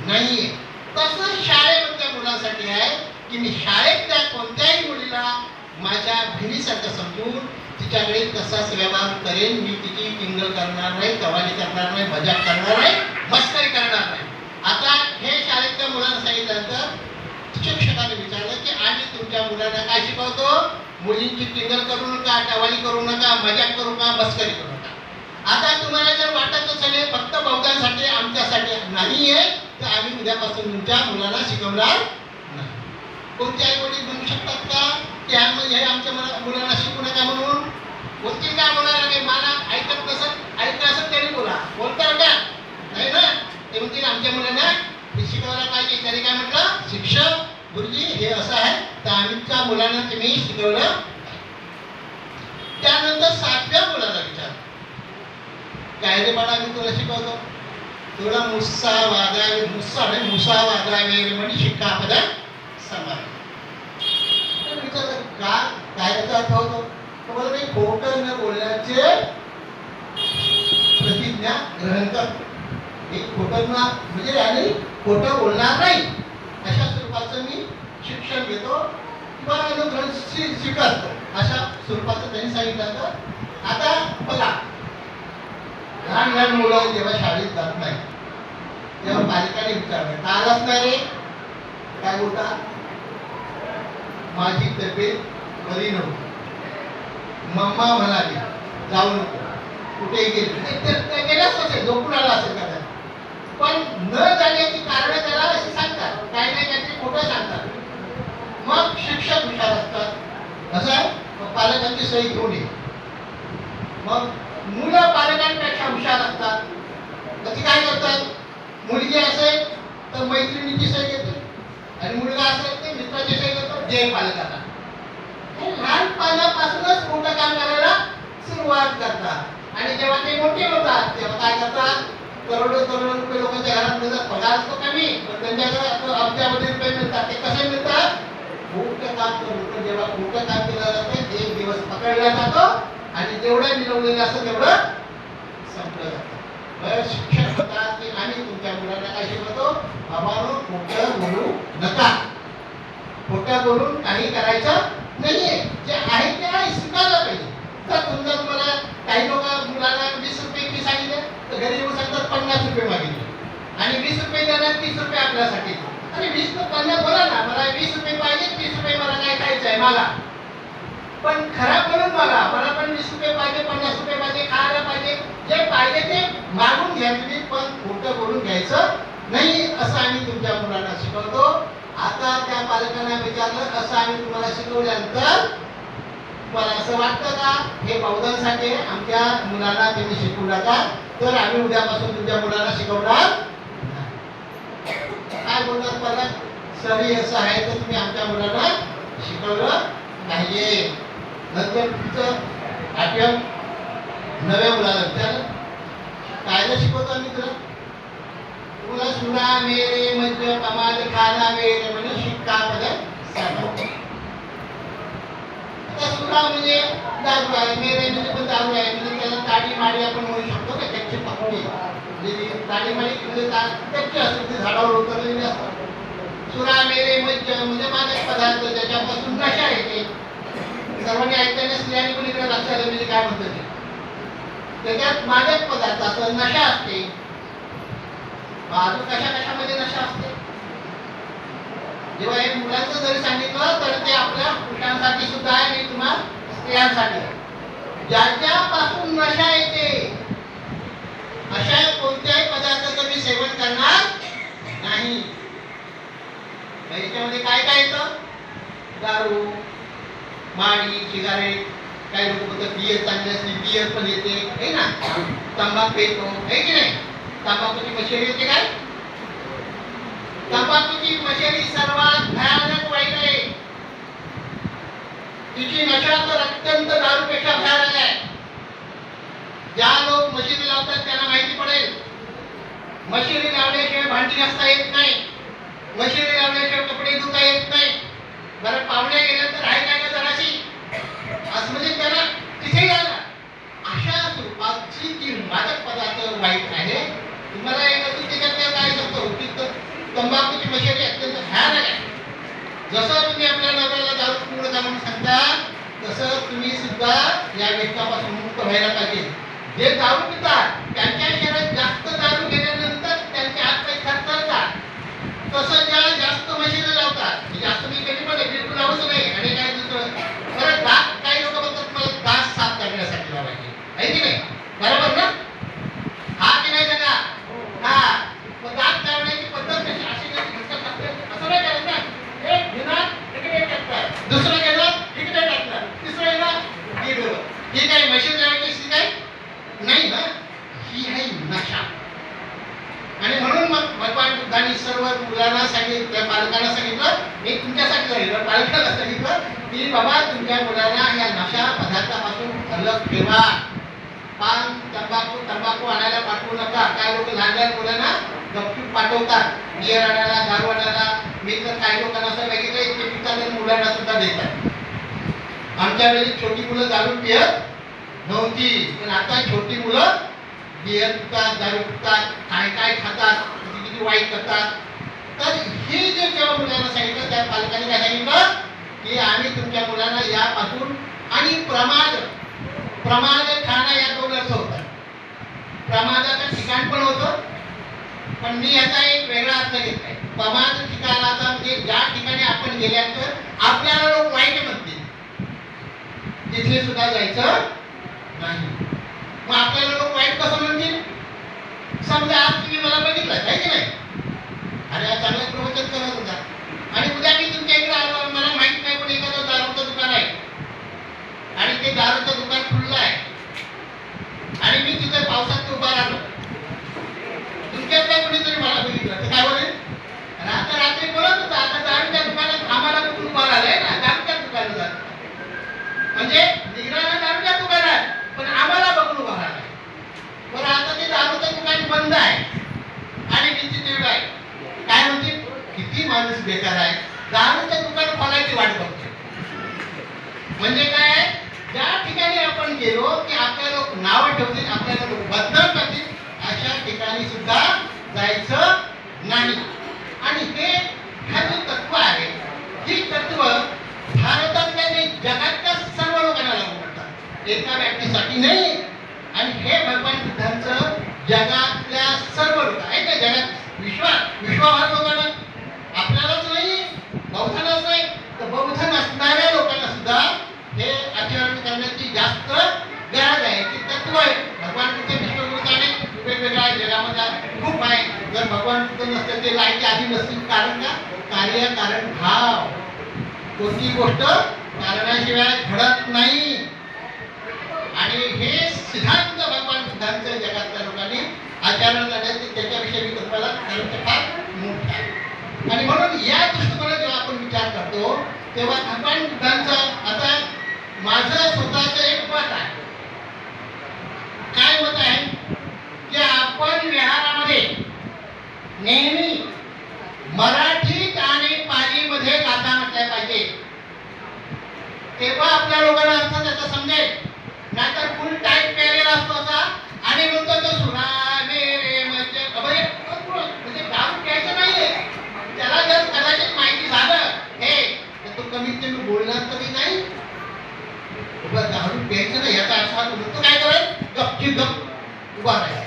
नाहीये. तसं शाळेमधल्या मुलांसाठी आहे की मी शाळेतल्या कोणत्याही मुलीला माझ्या बहिणीसारखं समजून तिच्याकडे तसाच व्यवहार करेन. मी तिची टिंगल करणार नाही, कवाली करणार नाही, मजाक करणार नाही, मस्करी करणार नाही. आता हे शाळेतल्या मुलांना सांगितल्यानंतर शिक्षकाने विचारलं की आम्ही तुमच्या मुलांना काय शिकवतो, मुलींची टिंगल करू नका, कवाली करू नका, मजाक करू नका, मस्करी करू नका. आता तुम्हाला जर वाटत असेल फक्त बौद्धांसाठी आमच्यासाठी नाहीये, तर आम्ही उद्यापासून तुमच्या मुलांना शिकवणार नाही. कोणते आई वडील म्हणू शकतात का की हे आमच्या मुलांना शिकू नका म्हणून? बोलतील का? बोलायला काही मला ऐकत नसत, ऐकत असत तरी बोला, बोलतात का? नाही ना. ते म्हणतील आमच्या मुलांना हे शिकवायला पाहिजे. त्याने काय म्हटलं, शिक्षक गुरुजी हे असं आहे तर आमच्या मुलांना तुम्ही शिकवलं. त्यानंतर 7व्या मुलाला विचारलं काय रे बाळा मी तुला शिकवतो, तुला मुस्सा वागावे, मुस्सा नाही मुसा वागावे म्हणजे शिक्कापद समान. विचारलं का काय त्याचा अर्थ होतो, तर मला मी खोटं न बोलण्याचे प्रतिज्ञा ग्रहण करतो. एक खोटं ना म्हणजे आणि खोटं बोलणार नाही अशा स्वरूपाचं मी शिक्षण घेतो किंवा अनुग्रह स्वीकारतो, अशा स्वरूपाचं त्यांनी सांगितलं. आता बघा लहान लहान मुलं जेव्हा शाळेत जात नाही तेव्हा पालकाने विचारलं का आलाच नाही रे, काय बोलता, माझी तब्येत बरी नव्हती, मम्मा म्हणाली जाऊ नको, कुठे गेले गेलाच असेल, झोपून आला असेल का, पण न जाण्याची कारण त्याला अशी सांगतात, काही नाही काहीतरी खोटं सांगतात. मग शिक्षक हुशार असतात, असं आहे पालकांची सही घेऊन ये. मग मुलं पालकांपेक्षा हुशार असतात, तर ती काय करतात, मुलगी असेल तर मैत्रिणीची सही घेते आणि मुलगा असेल तर मित्राची सही घेतो, जे पालकांना लहानपणापासूनच मोठं काम करायला सुरुवात करतात. आणि जेव्हा ते मोठे होतात तेव्हा काय करतात, करोडो रुपये लोकांच्या घरात मिळतात, पगार असतो कमी पण त्यांच्याकडे अब्जावधी रुपये मिळतात. ते कसे मिळतात, मोठं काम करून. पण जेव्हा मोठं काम केलं जातं एक दिवस पकडला जातो आणि जेवढं मिळवलेलं असतं तेवढं संपलं जातं. शिक्षक म्हणतात की आम्ही तुमच्या मुलांना काय शिकवतो, बाबांनो खोटं बोलू नका, खोटं बोलून काही करायचं नाहीये, जे आहे ते आहे स्वीकारलं पाहिजे. तर तुमचं तुम्हाला काही लोक मुलांना 20 रुपये फी सांगितले तर घरी येऊन सांगतात 50 रुपये मागितले आणि 20 रुपये देणार 30 रुपये आपल्यासाठी. आणि 20 तर 50 बोला ना, मला 20 रुपये पाहिजे, 30 रुपये मला काय खायचं आहे मला, पण खराब बोलून मला पण 20 रुपये पाहिजे, 50 रुपये पाहिजे, खायला पाहिजे, जे पाहिजे ते मागून घ्या तुम्ही, पण खोटं बोलून घ्यायचं नाही असं आम्ही तुमच्या मुलांना शिकवतो. आता त्या पालकांना विचारलं असं आम्ही तुम्हाला शिकवल्यानंतर तुम्हाला असं वाटतं का हे बौद्धांसाठी आमच्या मुलांना तुम्ही शिकवू नका, तर आम्ही उद्यापासून तुमच्या मुलांना शिकवणार काय बोलतात पालक, सरी असं आहे तर तुम्ही आमच्या मुलांना शिकवलं नाहीये. नंतर तुमचं 8व्या 9व्या मुलाला विचारलं काय शिकवतो आम्ही तुला, तुला सुना मेरे म्हणजे कमाल खाना मेरे म्हणजे शिक्कापद समान. सुना म्हणजे दारू आहे, मेरे म्हणजे पण दारू आहे, म्हणजे त्याला ताडी माडी आपण म्हणू शकतो का, त्याची पकडी म्हणजे ताडी माडी म्हणजे त्याची असते ती झाडावर उतरलेली असतात. सुना मेरे म्हणजे मादक पदार्थ ज्याच्यापासून नशा येते. सर्वांनी ऐकल्याने स्त्रियांनी पण इकडे लक्षात आलं म्हणजे काय म्हणतो ते, त्याच्यात मादक पदार्थाचा नशा असते. अजून कशामध्ये नशा असते, जेव्हा हे मुलांचं जरी सांगितलं तर ते आपल्या पुरुषांसाठी सुद्धा आहे आणि तुम्हाला स्त्रियांसाठी. ज्याच्यापासून नशा येते अशा कोणत्याही पदार्थाचं मी सेवन करणार नाही. याच्यामध्ये काय काय येतं? दारू, माडी, सिगारेट, काही लोक बोलतात बियर चांगली असते, बियर पण येते हे ना, तंबाखू येतो आहे की नाही, तंबाखूची मशेरी येते. काय तंबाखूची मशेरी सर्वात भयानक वाईट आहे. तिची नशा तर अत्यंत दारूपेक्षा भयानक आहे. ज्या लोक मशिरी लावतात त्यांना माहिती पडेल, मशिरी लावल्याशिवाय भांडी घासता येत नाही, मशिरी लावल्याशिवाय कपडे धुता येत नाही. बरं पाहुण्या गेल्यानंतर आहे काय का जराशी असं म्हणजे त्याला तिथे जाणार. अशा स्वरूपाची ती मादक पदार्थ वाईट आहे. तुम्हाला एक अजून त्याच्यात काय सांगतो की तंबाखूची मशेरी अत्यंत भयानक आहे. जसं तुम्ही आपल्या नवऱ्याला दारू पिऊ नका म्हणून सांगता, तसं तुम्ही सुद्धा या व्यसनापासून मुक्त व्हायला पाहिजे. जे दारू पितात त्यांच्या शरीरात जास्त दारू गेल्यानंतर त्यांचे हातपाय थरथरतात. तसं ज्या जास्त मशिरी लावतात, जास्त मी कधी पण बिलकुल लावूच नाही. आणि काय दुसरं परत दात, काही लोक म्हणतात मला दात साफ करण्यासाठी लावायचे आहे की नाही, बरोबर ना? हा की नाही सगळा? हा, मग दात लावण्याची पद्धत कशी अशी असं नाही करत ना. एक घेणार इकडे टाकतात, दुसरं घेणार इकडे टाकतात, तिसरं घेणार इकडे. ही काय मशीन लावायची काय नाही ना, ही आहे नशा. आणि म्हणून मग भगवान बुद्धांनी सर्व मुलांना सांगितलं, पालकांना सांगितलं, मी तुमच्यासाठी सांगितलं, पालकांना सांगितलं की बाबा तुमच्या मुलांना या नशा पदार्थापासून अलग ठेवा. पान, तंबाखू आणायला पाठवू नका. काय लोक लहान लहान मुलांना गपचूप पाठवतात बियर आणायला, दारू आणायला. मी तर काही लोकांना असं बघितलं की पितात मुलांना सुद्धा देतात. आमच्या वेळी छोटी मुलं दारू पियत नव्हती, पण आता छोटी मुलं बियर पितात, दारू पितात, काय काय खातात, किती किती वाईट करतात. तर हे जे जेव्हा मुलांना सांगितलं त्या पालकांनी काय सांगितलं की आम्ही तुमच्या मुलांना यापासून आणि प्रमाद खाणं या दोन अर्थ होतात. प्रमादाचं ठिकाण पण होतं, पण मी याचा एक वेगळा अर्थ घेतलाय. प्रमाद ठिकाणाचा म्हणजे ज्या ठिकाणी आपण गेल्यानंतर आपल्याला लोक वाईट म्हणतील तिथे सुद्धा जायचं नाही. मग आपल्याला लोक वाईट कसं म्हणतील? समजा आज तुम्ही मला बघितलं आहे की नाही, अरे चांगलं प्रवचन करत होता आणि उद्या मी तुमच्या इकडे आलो, मला माहित नाही पण एखादं दारूचं दुकान आहे आणि ते दारूचं दुकान खुललं आहे आणि मी तिथे पावसात उभा राहिलो, तुमच्यातल्या कोणीतरी मला बघितलं तर काय बोलेल? आता रात्री बोलत होता, आता दारूच्या दुकानात आम्हाला कुठून उभा राहिलाय ना, दारूच्या दुकानात म्हणजे निघणारा दारूच्या दुकानात पण आम्हाला बघून उभा राहिलाय. बरं आता ते दारूचं दुकान बंद आहे आणि मी तिथे आहे, काय म्हणते किती माणूस बेकार आहे, दारूचं दुकान खोलायची वाट बघतोय. म्हणजे काय, ज्या ठिकाणी आपण गेलो की आपल्याला लोक नावं ठेवतील, आपल्याला लोक बदनाम करतील, अशा ठिकाणी सुद्धा जायचं नाही. आणि हा जो तत्व आहे, ही तत्व भारतातल्या नाही जगातल्या सर्व लोकांना लागू पडतात, एका व्यक्तीसाठी नाही. आणि हे भगवान बुद्धांचं जगातल्या सर्व लोक आहे का, जगात विश्वभर लोकांना, आपल्यालाच नाही, बौद्धांनाच नाही तर बौद्ध नसणाऱ्या लोकांना सुद्धा हे आचरण करण्याची जास्त गरज आहे. की तत्व आहे भगवान बुद्ध विश्वगुरूताने वेगवेगळ्या जगामध्ये खूप आहे. जर भगवान बुद्ध नसते ते लाईट आधी नसतील, कारण का, कार्य कारण भाव, कोणती गोष्ट कारणाशिवाय घडत नाही. आणि हे सिद्धांत भगवान बुद्धांचं जगातल्या लोकांनी आचरण करण्याचे त्याच्याविषयी मी तुम्हाला फार मोठा आहे. आणि म्हणून या दृष्टिकोनात जेव्हा आपण विचार करतो तेव्हा भगवान बुद्धांचा, आता माझं स्वतःचं एक मत आहे. काय मत आहे की आपण व्यवहारामध्ये नेहमी मराठीत आणि पालीमध्ये गाथा म्हटल्या पाहिजे, तेव्हा आपल्या लोकांना अर्थ त्याचा समजेल. नाहीतर फुल टाईप केलेला असतो असा आणि म्हणतो तो सुना मेरे म्हणजे दारू प्यायचं नाहीये. त्याला जर कदाचित माहिती झालं हे तर तो कमीत कमी बोलणार तरी नाही, दारू प्यायचं नाही याचा अर्थ हा तो काय करेल, गपची गप उभा राहील.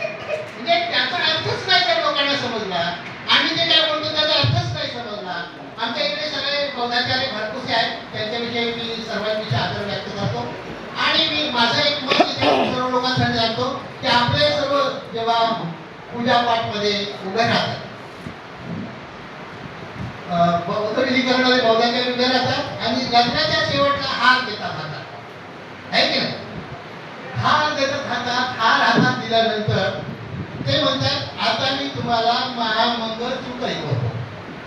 म्हणजे त्याचा अर्थच नाही त्या लोकांना समजला. आम्ही जे काय बोलतो त्याचा अर्थच नाही समजला. आमच्या इकडे सगळे बौद्धाचार्य भरपूरसे आहेत, त्यांच्याविषयी मी सर्वांविषयी आदर व्यक्त करतो. आणि मी माझं एक की आपले सर्व जेव्हा पूजा पाठमध्ये उभे राहतात, बौद्ध करणारे बौद्धांच्या उभे राहतात आणि लग्नाच्या शेवटचा हार देतात हातात, आहे की नाही? हार देतात हातात. हार हातात दिल्यानंतर ते म्हणतात आता मी तुम्हाला महामंगळसूत्र ऐकवतो.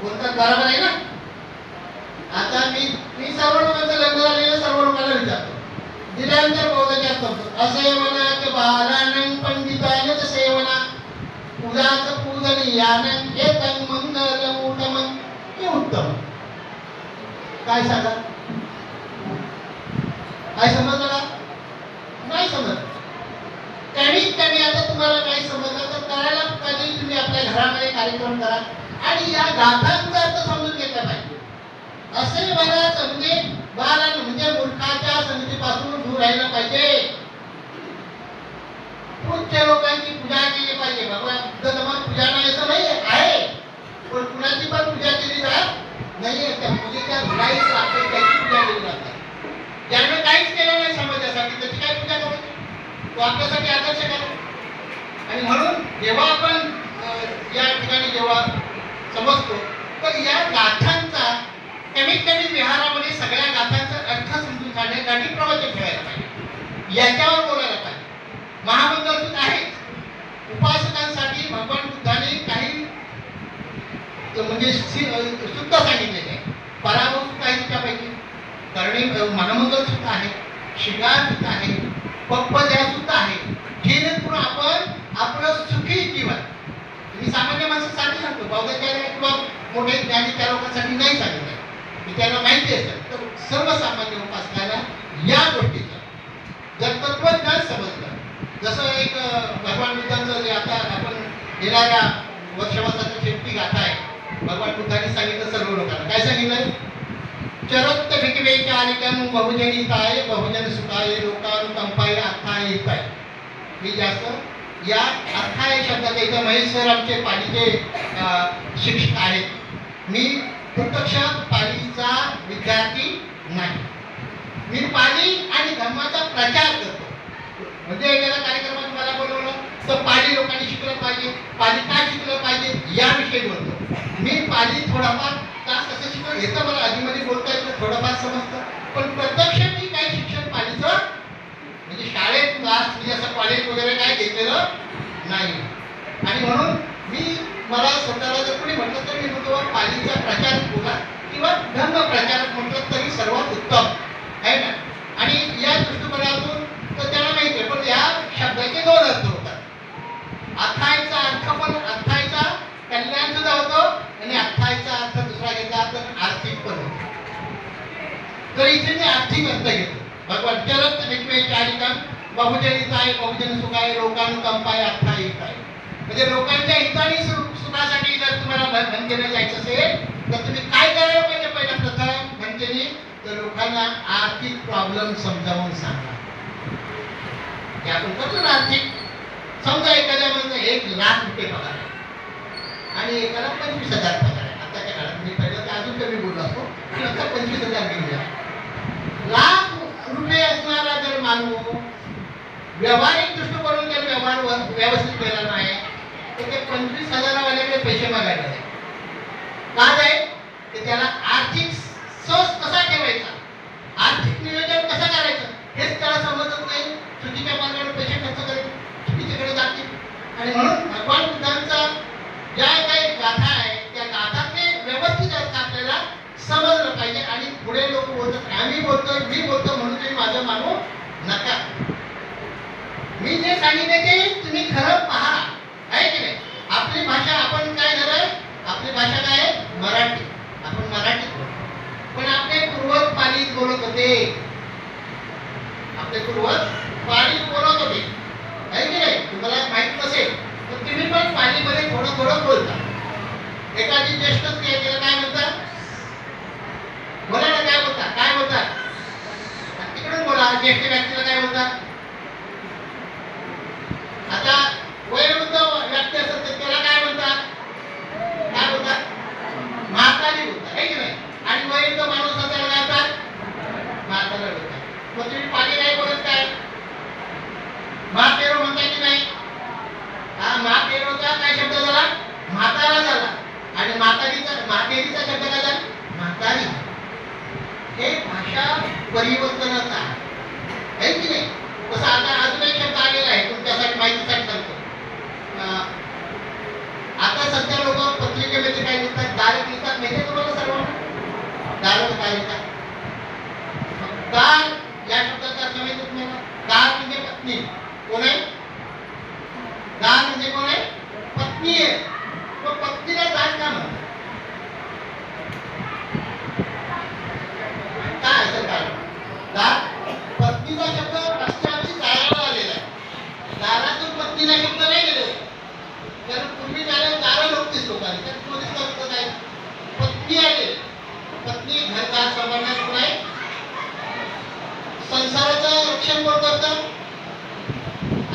बोलतात बरोबर आहे ना? आता मी सर्व लोकांचं लग्न झालेलं सर्व लोकांना विचारतो. दिल्यानंतर बौद्धाच्या करतो असे म्हणा की बालानं पंडितानं तसे म्हणा पूजाचं पूजन यानं येतं मंगल उत्तम की उत्तम. काय सांगा? काय समजलं का? नाही समजलं. कमीत कमी आता तुम्हाला काही समजलं तर करायला कधी तुम्ही आपल्या घरामध्ये कार्यक्रम करा आणि या गाथांचा अर्थ समजून घेतला पाहिजे. असे बराच म्हणजे बालानं म्हणजे मूर्खाच्या संगतीपासून दूर राहिलं पाहिजे. पूज्य लोकांची पूजा केली पाहिजे. भगवान बुद्ध धर्मात पूजा नाही असं नाही आहे, पण कुणाची पण पूजा केली जात नाहीये. त्या पूजेच्या धुराईस आपण त्याची पूजा केली जाते. ज्याने काहीच केलं नाही समाजासाठी त्याची काय पूजा करायची? तो आपल्यासाठी आदर्श करा. आणि म्हणून जेव्हा आपण या ठिकाणी जेव्हा समजतो तर या गाथांचा कमीत कमी विहारामध्ये सगळ्या गाथांचा अर्थ समजून काढण्यासाठी प्रवचन ठेवायला पाहिजे, याच्यावर बोलायला पाहिजे. महामंगळसूत्र आहे उपासकांसाठी भगवान बुद्धाने काही म्हणजे शुद्ध सांगितलेले आहे. पराभव सुद्धा आहे त्यापैकी, करणे महामंगळसूत्र आहे, शिगार सुद्धा आहे, पप्पद्या सुद्धा आहे, जेणेकरून आपण आपलं सुखी जीवन, मी सामान्य माणसासाठी सांगतो, बौद्धाच्या किंवा मोठे ज्ञानी त्या लोकांसाठी नाही सांगितलं, की त्यांना माहिती असेल तर सर्वसामान्य उपासकाला या गोष्टीचं जर तत्वज्ञान समजलं, जसं एक भगवान बुद्धांचं जे आता आपण येणाऱ्या वर्षवासाची शेवटी गाथा आहे. भगवान बुद्धांनी सांगितलं सर्व लोकांना, काय सांगितलं? चरत्त भिकवे चालिकं बहुजनिताय बहुजन सुखाय लोकानुकंपाय अर्थाय हिताय. मी जास्त या अर्थाय शब्दाचा इथं महेश्वर आमचे पालीचे शिक्षक आहेत. मी प्रत्यक्ष पालीचा विद्यार्थी नाही. मी पाली आणि धर्माचा प्रचार करतो. म्हणजे एखाद्या कार्यक्रमात मला बोलवलं तर पाली लोकांनी शिकलं पाहिजे, पाली काय शिकलं पाहिजे याविषयी बोलतो. मी पाली थोडाफार तास असं शिकवलं येतं, मला आधीमध्ये बोलता येतं, थोडंफार समजतं, पण प्रत्यक्ष मी काही शिक्षण पालीचं म्हणजे शाळेत क्लास म्हणजे असं कॉलेज वगैरे काय घेतलेलं नाही. आणि म्हणून मला स्वतःला जर कोणी म्हटलं तर मी म्हणतो पालीचा प्रचार बोला किंवा धर्म प्रचारक म्हटलं तरी सर्वात उत्तम आहे ना. आणि या दृष्टिकोनातून तर त्याला माहिती आहे, पण या शब्दाचे दोन अर्थ होतात. अथायचा अर्थ पण अथायचा कल्याण सुद्धा होतो आणि अथायचा अर्थ दुसरा घेतला तर आर्थिक पण होतो. तर इथे मी आर्थिक अर्थ घेतो. भगवान चरत विक्वे चारिकं बहुजनिताय बहुजन सुखाय लोकानुकंपाय अर्थाय हिताय. म्हणजे लोकांच्या हित आणि सुखासाठी जर तुम्हाला धनतेने जायचं असेल तर तुम्ही काय करायला पाहिजे? पहिला प्रथम धनतेने तर लोकांना आर्थिक प्रॉब्लेम समजावून सांगा. की आपण करतो ना आर्थिक, समजा एखाद्या म्हणजे 1,00,000 रुपये पगार आहे आणि एकाला 25,000 पगार आहे. आताच्या काळात मी पहिलं तर अजून कमी बोललो असतो, पण आता 25,000 घेऊया. ₹1,00,000 असणारा जर माणूस व्यावहारिक दृष्टिकोनातून जर व्यवहार व्यवस्थित केला नाही तर ते 25,000 वाल्याकडे पैसे मागायला जाईल. का जाईल? ते त्याला आर्थिक सोस कसा ठेवायचा, आर्थिक नियोजन कसं करायचं हेच त्याला समजत नाही. चुकीच्या मार्गाने पैसे खर्च करेल, चुकीच्याकडे जातील. आणि म्हणून भगवान बुद्धांचा ज्या काही गाथा आहे त्या गाथातले व्यवस्थित अर्थ आपल्याला समजलं पाहिजे. आणि पुढे लोक बोलतात आम्ही बोलतोय मी बोलतो म्हणून तुम्ही माझं मानू नका. मी जे सांगितले ते तुम्ही खरं पहा, आहे की नाही. आपली भाषा आपण काय झालं, आपली भाषा काय आहे? मराठी. आपण मराठीत बोलतो, पण आपले पूर्वज पालीत बोलत होते. आपले पूर्वज पालीत बोलत होते, आहे की नाही. तुम्हाला माहित नसेल तर तुम्ही पण पालीमध्ये थोडं थोडं बोलता. एखादी ज्येष्ठ स्त्री आहे तिला काय म्हणतात? बोला ना, काय बोलतात? काय बोलतात? तिकडून बोला. ज्येष्ठ व्यक्तीला काय बोलतात? आता वयोवृद्ध व्यक्ती असतात तर त्याला काय बोलतात? काय बोलतात? म्हातारी बोलतात, आहे की नाही. आणि वयोवृद्ध माणूस असतात त्याला काय बोलतात? म्हातारा बोलतात. मग तुम्ही पाली नाही बोलत काय? म्हातेरो म्हणता की नाही? महादेवीचा शब्द काय झाला? म्हातारी. हे भाषा परिवर्तनाचा आहे की नाही? तसं आता अजून एक शब्द आलेला आहे, तुमच्यासाठी माहितीसाठी सांगतो. आता सध्या लोक पत्रिकेमध्ये काय लिहितात? दार लिहितात, माहिती तुम्हाला सर्वांना? दार काय लिहितात? दार या शब्दाचा अर्थ माहिती तुम्हाला? दार म्हणजे पत्नी. कोण आहे? दार म्हणजे कोण आहे? पत्नी आहे. तो पत्नीला दार का म्हणतात? काय असेल कारण? दार पत्नीचा शब्द रस्त्यावरची दाराला आलेला आहे. दारातून पत्नीला शब्द नाही गेलेला. कारण पूर्वी दारं नव्हतीच लोकांनी, तर पोलीस करत काय? पत्नी आले. पत्नी घरदार सांभाळणार कोण आहे? संसाराचं रक्षण कोण करतं?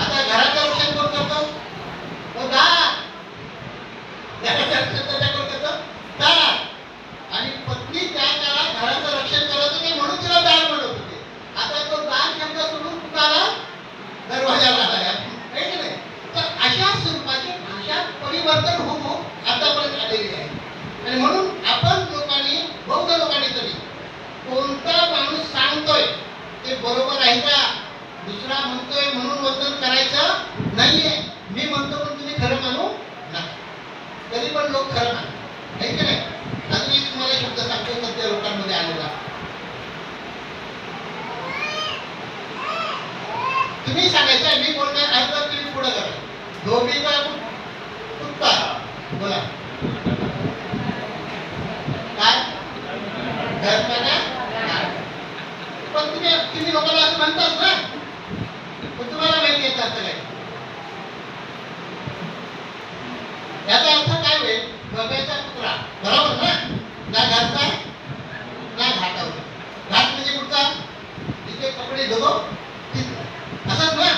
आता घराचं रक्षण कोण करतं? तो दार. घराचं रक्षण कोण करतं? दार. आणि पत्नी त्या काळात घराचं रक्षण करत होती म्हणून तिला दार म्हणत होते. आता तो दार शब्द सोडून कुणाला? दरवाजाला आला आहे की नाही? तर अशा स्वरूपाची भाषा परिवर्तन होऊन आतापर्यंत आलेली आहे. आणि म्हणून आपण लोकांनी, बौद्ध लोकांनी तरी, कोणता माणूस सांगतोय ते बरोबर आहे का, दुसरा म्हणतोय म्हणून वर्तन करायचं नाहीये. मी म्हणतो पण तुम्ही खरं मानू नका. तरी पण लोक खरं मानतात, आहे की नाही? अजून एक तुम्हाला शब्द सांगतो सध्या लोकांमध्ये आलेला. तुम्ही सांगायचं, मी बोलणार आहे तर तुम्ही पुढे करा. धोबीचा कुत्ता. बोला काय? धर्माना. पण तुम्ही लोकांना असं म्हणतात ना, पण तुम्हाला माहिती आहे अर्थ काय? याचा अर्थ काय होईल? धोब्याचा कुत्रा. बरोबर ना? ना घातला ना घाटावर. घाट म्हणजे कुठचा? जिथे कपडे धुतो तिथं. असंच ना?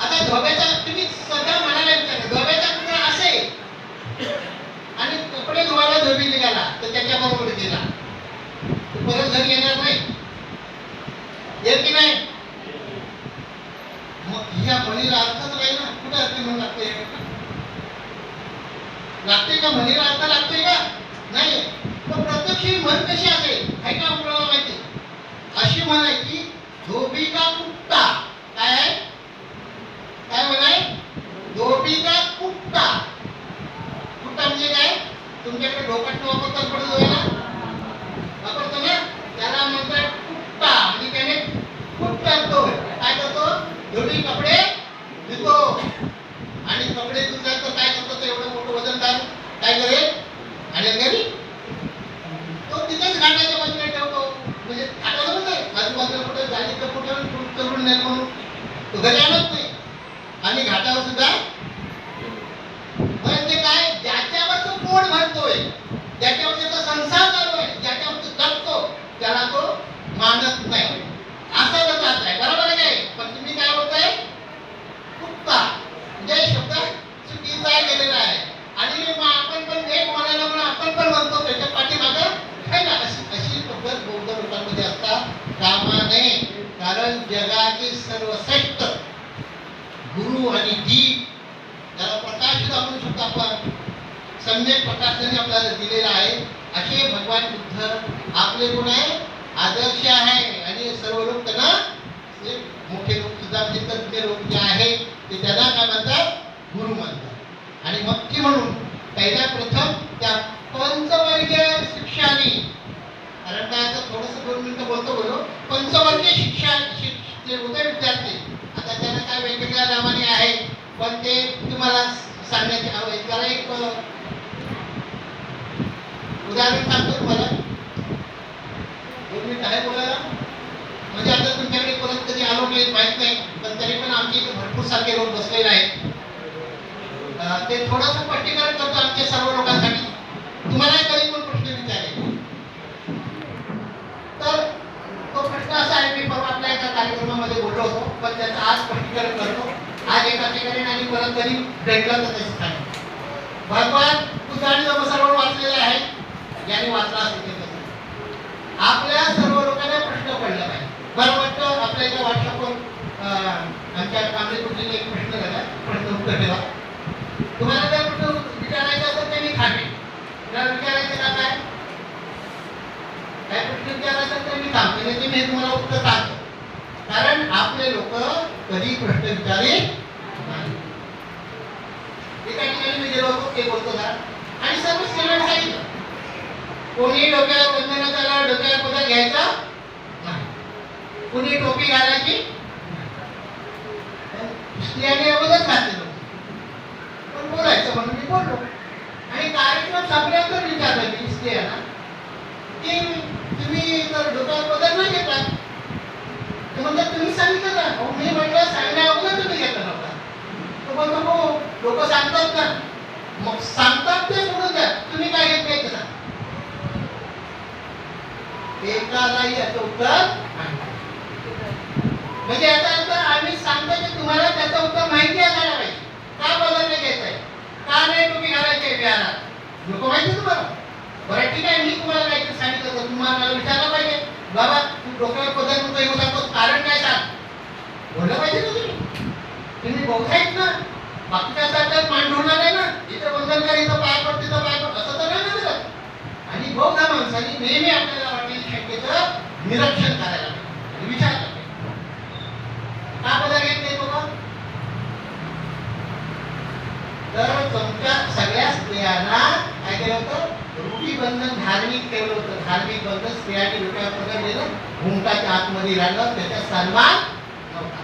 आता धोब्याचा तुम्ही सध्या म्हणायला विचारलं, धोब्याचा कुत्रा असेल आणि कपडे धुवायला धोबी निघाला तर त्याच्याबरोबर गेला, परत घरी येणार नाही, येत की नाही? मग ह्या म्हणीला अर्थच नाही ना. कुठे अर्थ म्हणून लागते? लागते का? म्हणीला अर्थ लागतोय का? नाही. पण प्रत्यक्ष म्हण कशी असेल आहे का आपल्याला माहिती? अशी म्हण आहे की धोबी का कुत्ता. काय आहे? काय म्हण आहे? धोबी का कुत्ता. कुत्ता म्हणजे काय? तुमच्याकडे ढोकाट वापरतात पडत ना, वापरतो ना, त्याला म्हणतात कुत्ता. आणि त्याने कुठ करतो. काय करतो? धोबी कपडे धुतो. आणि कपडे धुतल्यानंतर काय करतो? तो एवढं मोठं वजनदार काय करेल? आणि घरी तो तिथेच घाटाच्या बाजूला ठेवतो. म्हणजे घाटाला पण नाही, आजूबाजूला कुठे झाली तर कुठे चढून नाही म्हणून तो घरी आणत नाही. आणि घाटावर सुद्धा म्हणजे काय? ज्याच्यावर तो पोट भरतोय, ज्याच्यावर त्याचा संसार चालू आहे, ज्याच्यावर तो जगतो, त्याला तो मानत नाही. असा त्याचा अर्थ आहे. बरोबर आहे काय? पण तुम्ही काय बोलताय? कुत्ता म्हणजे शब्द चुकीचा गेलेला आहे. आणि आपण पण एक म्हणायला म्हणून आपण पण म्हणतो त्याच्या पाठीमागं काय ना अशी पद्धत बौद्ध लोकांमध्ये असता कामा नये. कारण जगाचे सर्वश्रेष्ठ गुरु आणि दीप, त्याला प्रकाश म्हणू शकतो आपण, सम्यक प्रकाश त्यांनी आपल्याला दिलेला आहे. असे भगवान बुद्ध आपले गुण आहे, आदर्श आहे. आणि सर्व लोक त्यांना, मोठे लोक सुद्धा म्हणजे तज्ञ लोक जे आहे ते त्यांना काय म्हणतात? गुरु म्हणतात. आणि मग ती म्हणून पहिल्या प्रथम त्या पंचवर्गीय शिक्षाने, कारण काय आता थोडंसं 2 मिनिटं बोलतो पंचवर्गीय शिक्षा जे होते विद्यार्थी, आता त्यांना काय वेगवेगळ्या नावाने आहे, पण ते तुम्हाला सांगण्याची आवश्यक. त्याला एक उदाहरण सांगतो तुम्हाला. 2 मिनिट आहे बोलायला. म्हणजे आता तुमच्याकडे परत कधी आलो नाही माहित नाही, पण तरी पण आमच्या इथे भरपूर सारखे लोक बसलेले आहेत. ते थोडंसं स्पष्टीकरण करतो आमच्या सर्व लोकांसाठी. तुम्हाला कधी कोण प्रश्न विचारेल तर तो प्रश्न असा आहे, मी परवा आपल्या एका कार्यक्रमामध्ये बोललो होतो, पण त्याचं आज स्पष्टीकरण करतो. आज एका ठिकाणी आणि परत कधी भेटलं तर त्याचं सांगितलं. भगवान बुद्धांनी सर्व वाचलेले आहे, ज्याने वाचला असेल ते आपल्या सर्व लोकांना प्रश्न पडला पाहिजे. बरं वाटतं आपल्या एका व्हॉट्सअपवर आमच्या कांबळे गुरुजीने एक प्रश्न झाला, प्रश्न उत्तर ठेवा. तुम्हाला जर प्रश्न विचारायचा असेल तर मी खाते. मी हे तुम्हाला उत्तर सांगतो. कारण आपले लोक कधी प्रश्न विचारले नाही. एका ठिकाणी मी गेलो होतो, ते बोलतो जरा आणि सर्व सिलेबस सांगितलं. कोणी डोक्यावर वंदनाचा डोक्यावर पदर घ्यायचा नाही, कोणी टोपी घालायची स्त्रियांनी अगोदर घातलेलं पण बोलायचं म्हणून मी बोललो. आणि कार्यक्रम संपल्यानंतर विचारलं मी स्त्रियांना की तुम्ही तर डोक्यावर पदर नाही घेतला. ते म्हणतात तुम्ही सांगितलं ना. मी म्हटलं सांगण्या अगोदर तुम्ही घेतला नव्हता. तो म्हणतो हो लोक सांगतात ना, मग सांगतात ते सोडून द्या, तुम्ही काय घेतलंय ते सांगा. एकालाही याचं उत्तर म्हणजे याचा अर्थ आम्ही सांगतो की तुम्हाला त्याचं उत्तर माहिती असायला पाहिजे. का पदर नाही घ्यायचंय, का नाही तुम्ही घालायचे विहारात, लोक माहिती तुम्हाला. बरं ठीक आहे, मी तुम्हाला काहीतरी सांगितलं तर तुम्हाला मला विचारलं पाहिजे बाबा तू डोक्यावर पदर नको येऊ शकतो, कारण काय सांग, बोललं पाहिजे ना तुम्ही. तुम्ही बौद्ध आहेत ना, बाकीच्या सारखं मान ढोलणार नाही ना, इथं वंदन कर, इथं पाय पड, तिथं पाय पड, असं तर नाही ना करत. आणि बौद्ध माणसाने नेहमी आपल्याला वाटेल शक्यतं निरीक्षण करायला पाहिजे, विचार करायला. का पदर घेत नाही बाबा, तर तुमच्या सगळ्या स्त्रियांना काय केलं होतं, रूढी बंधन धार्मिक ठेवलं होतं. धार्मिक बंधन स्त्रियांनी डोक्यावर पदर दिलं, घुमटाच्या आतमध्ये राहिलं, त्याचा सन्मान नव्हता.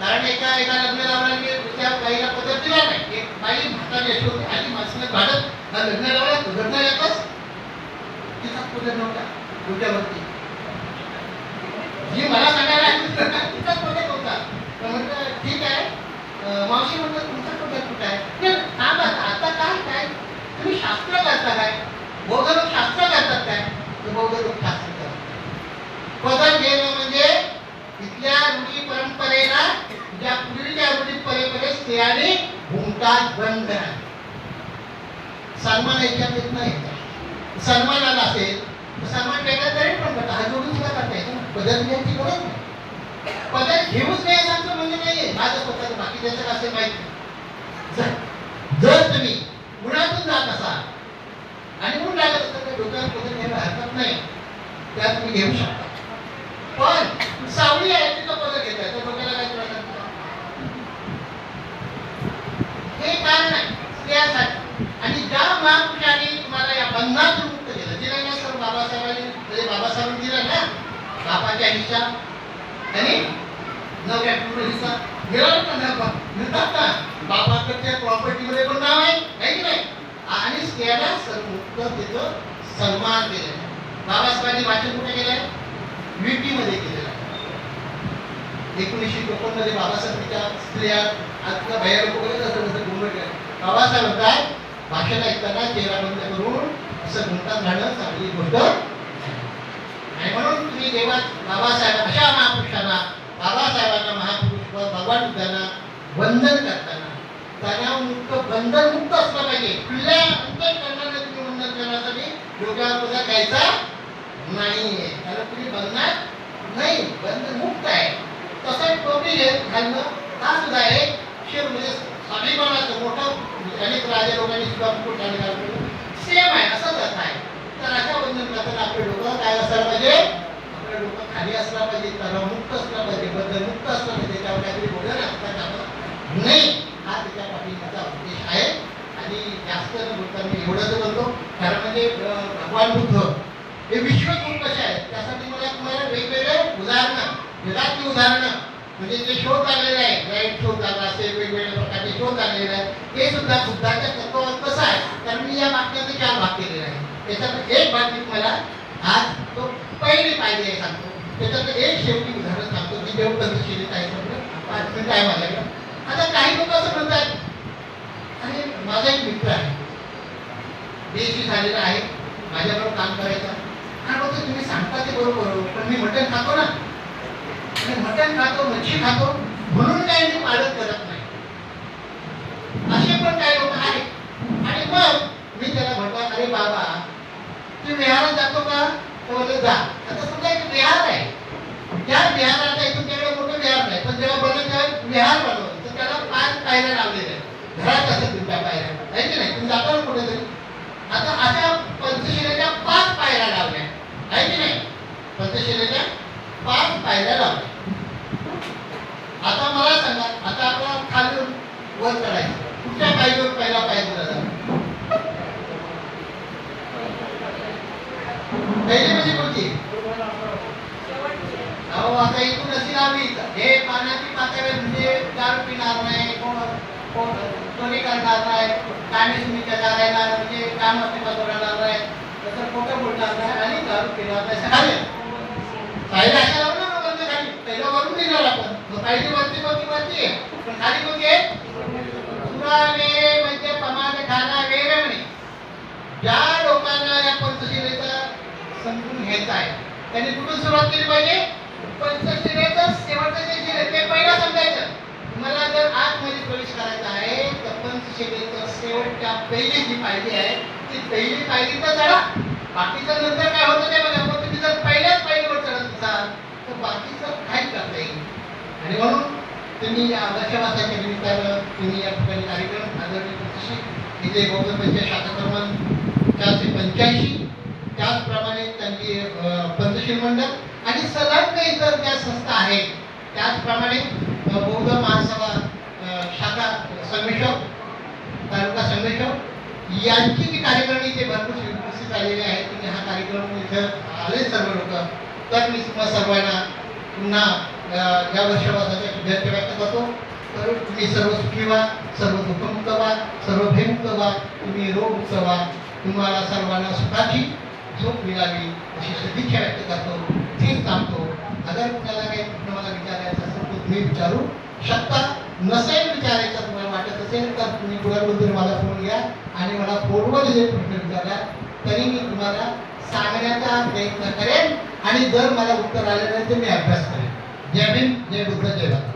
कारण एका लग्न लावण्याने त्या बाईला पदर दिला नाही. एक बाई म्हातारी अशी होती, आधी माणसाने भाडत लग्न लावलं, लग्न येतच तिचा पदर नव्हता डोक्यावरती. जी मला सांगायला तिचाच पदर होता. तर म्हटलं ठीक आहे, मावशी म्हटलं तुमचा पदर कुठं आहे. आता काय काय तुम्ही शास्त्र करता काय, बौद्ध लोक शास्त्र करतात काय, तर बौद्ध लोक शास्त्र करतात. पदर घेणं म्हणजे इथल्या रूढी परंपरेला, ज्या पूर्वीच्या रूढी परंपरेत स्त्रियांनी घुमटात बंद आहे. सन्मान याच्यात येत नाही. सन्मान आला असेल तर सन्मान वेगळा तरी पण करता, हा जोडून सुद्धा करता येतो. पदर घ्यायची गरज नाही. पदर घेऊच नाही सांगतो म्हणजे नाहीये माझं स्वतःचं, बाकी त्याचं असेल माहिती. जर तुम्ही उन्हातून जात असाल आणि ऊन लागत असेल तर डोक्यावर पदर घ्यायला हरकत नाही, त्यात तुम्ही घेऊ शकता. पण सावली आहे तिथं पदर घेताय तर डोक्याला काय त्रास आहे, हे कारण आहे स्त्रियांसाठी. आणि ज्या महापुरुषांनी तुम्हाला या बंधनातून मुक्त केलं, दिलं ना सर बाबासाहेबांनी, म्हणजे बाबासाहेबांनी दिलं ना, बापाच्या हिस्सा आणि नवऱ्या पूर्ण हिस्सा मिळतात ना, बापाकडच्या प्रॉपर्टीमध्ये पण नाव आहे की नाही. आणि स्त्रियाला सर्वमुक्त तिथं सन्मान केलेला. बाबासाहेबांनी वाचन कुठे केलंय, विटी मध्ये केलेलं आहे. 1954 मध्ये बाबासाहेबांच्या स्त्रिया आजच्या बाहेर लोक बघत असं घुमट बाबासाहेब म्हणतात भाषण ऐकताना चेहरा बंद करून असं घुमटात राहणं चांगली गोष्ट. आणि म्हणून तुम्ही जेव्हा बाबासाहेब अशा महापुरुषांना, बाबासाहेबांना महापुरुष भगवान बुद्धांना वंदन करताना तणावमुक्त बंधनमुक्त असलं पाहिजे. खुल्या अंतःकरणाने तुम्ही वंदन करण्यासाठी डोक्यावर पदर घ्यायचा नाहीये, त्याला तुम्ही बंधनात नाही, बंधनमुक्त आहे. तसं टोपी घालणं हा सुद्धा एक शिर म्हणजे स्वाभिमानाचं मोठं, अनेक राजा लोकांनी सुद्धा मुकुट घालून सेम आहे, असंच अर्थ आहे. तर अशा वंदन करताना आपले डोकं काय असलं पाहिजे, आपलं डोकं खाली असलं पाहिजे, तणावमुक्त असलं पाहिजे, बंधनमुक्त असलं पाहिजे, त्याच्यावर काहीतरी बोलणं असतं नाही, हा त्याच्या पाठीमागचा उद्देश आहे. आणि जास्त न बोलता मी एवढंच बोलतो, कारण म्हणजे भगवान बुद्ध हे विश्वगुरु कसे आहेत त्यासाठी मला तुम्हाला वेगवेगळे उदाहरणं, जगातली उदाहरणं, म्हणजे जे शोध लागलेले आहे, लाईट शोध लागला असेल, वेगवेगळ्या प्रकारचे शोध लागलेले आहेत, ते सुद्धा बुद्धाच्या तत्वावर कसं आहे. तर मी या वाक्याचे 4 भाग केलेले आहे. त्याच्यात एक भाग मी तुम्हाला आज तो पहिली पाहिजे सांगतो, त्याच्यात एक शेवटी उदाहरण सांगतो की जेवढं पद्धतशीर आहे समजा 5 मिनिट आहे माझ्याकडे. आता काही लोक असं म्हणतात, आणि माझा एक मित्र आहे, BSc झालेला आहे, माझ्याबरोबर काम करायचा. आणि बोलतो तुम्ही सांगता ते बरोबर, पण मी मटण खातो ना, आणि मटण खातो, मच्छी खातो, म्हणून काही मी पालन करत नाही. असे पण काही लोक आहेत. आणि मग मी त्याला म्हटलं अरे बाबा तू विहारात जातो का, तर बोलले जा. आता समजा एक विहार आहे, त्या विहाराचा इथून तेवढं मोठं विहार नाही, पण जेव्हा बनवलं तेव्हा विहार बनवलं तर त्याला 5 पायऱ्या लावलेल्या आहेत. घरात असेल तुमच्या पायऱ्या आहे की नाही, तुम्ही जाता ना कुठेतरी. आता अशा पंचशिलेच्या 5 पायऱ्या लावल्या आहे की नाही. पंचशिला पायऱ्या लावल्या. आता मला सांगा, आता आपण खालून वर चढायचं, कुठल्या पायरीवर पहिला पाय दिला जातो? पहिली म्हणजे कोणती? अहो आता इथून अशी लावली, हे पाण्याची पातळी म्हणजे दारू पिणार नाही, कोणी करणार नाही, कामेश्वरीच्या जागायला म्हणजे काम राहणार नाही, तसं खोटं बोलणार नाही आणि दारू पिणार नाही. खाली पहिला अशा लावलं ना वरती खाली, पहिला वरून लिहिणार आपण, पहिली वरती वरती आहे, पण खाली कोणती आहे? पुरावे म्हणजे प्रमाण खाना वेगळे म्हणे. ज्या लोकांना या पंचशिलेचा समजून घ्यायचा आहे त्यांनी कुठून सुरुवात केली पाहिजे? पंचशिलेचं शेवटचं जे शिले ते पहिला समजायचं. तुम्हाला जर आतमध्ये प्रवेश करायचा आहे तर पंचशिलेचं शेवटच्या पहिली जी पायरी आहे ती पहिली पायरी तर चढा. बाकीचं नंतर काय होतं ते बघा. पण तुम्ही जर पहिल्याच पायरीवर चढत असाल तर बाकीचं काहीच करता येईल. आणि म्हणून तुम्ही या वर्षवासाच्या निमित्तानं तुम्ही या ठिकाणी कार्यक्रम आदरणीय पंचशील इथे बौद्ध पंचायत शाखा क्रमांक 485, त्याचप्रमाणे त्यांची पंचशील मंडळ आणि संलग्न इतर ज्या संस्था आहेत, त्याचप्रमाणे बौद्ध महासभा शाखा संमेश्वर, तालुका संमेश्वर यांची जी कार्यक्रम इथे भरपूर उपस्थित आलेले आहेत. तुम्ही हा कार्यक्रम इथं आले सर्व लोक, तर मी तुम्हा सर्वांना पुन्हा या वर्षवासाच्या शुभेच्छा व्यक्त करतो. तर तुम्ही सर्व सुखी व्हा, सर्व दुःखमुक्त व्हा, सर्व भयमुक्त व्हा, तुम्ही रोगमुक्त व्हा, तुम्हाला सर्वांना सुखाची झोप मिळावी अशी सदिच्छा व्यक्त करतो. तेच थांबतो. अगर कुणाला काही मला विचारायचं असेल तर तुम्ही विचारू शकता. नसेल विचारायचं तुम्हाला वाटत असेल तर तुम्ही कुणाबद्दल मला फोन घ्या आणि मला फोनवर जे प्रश्न विचारला तरी मी तुम्हाला सांगण्याचा प्रयत्न करेन आणि जर मला उत्तर आलं नाही तर मी अभ्यास करेन. जय भीम, जय बुद्ध, जय भारत.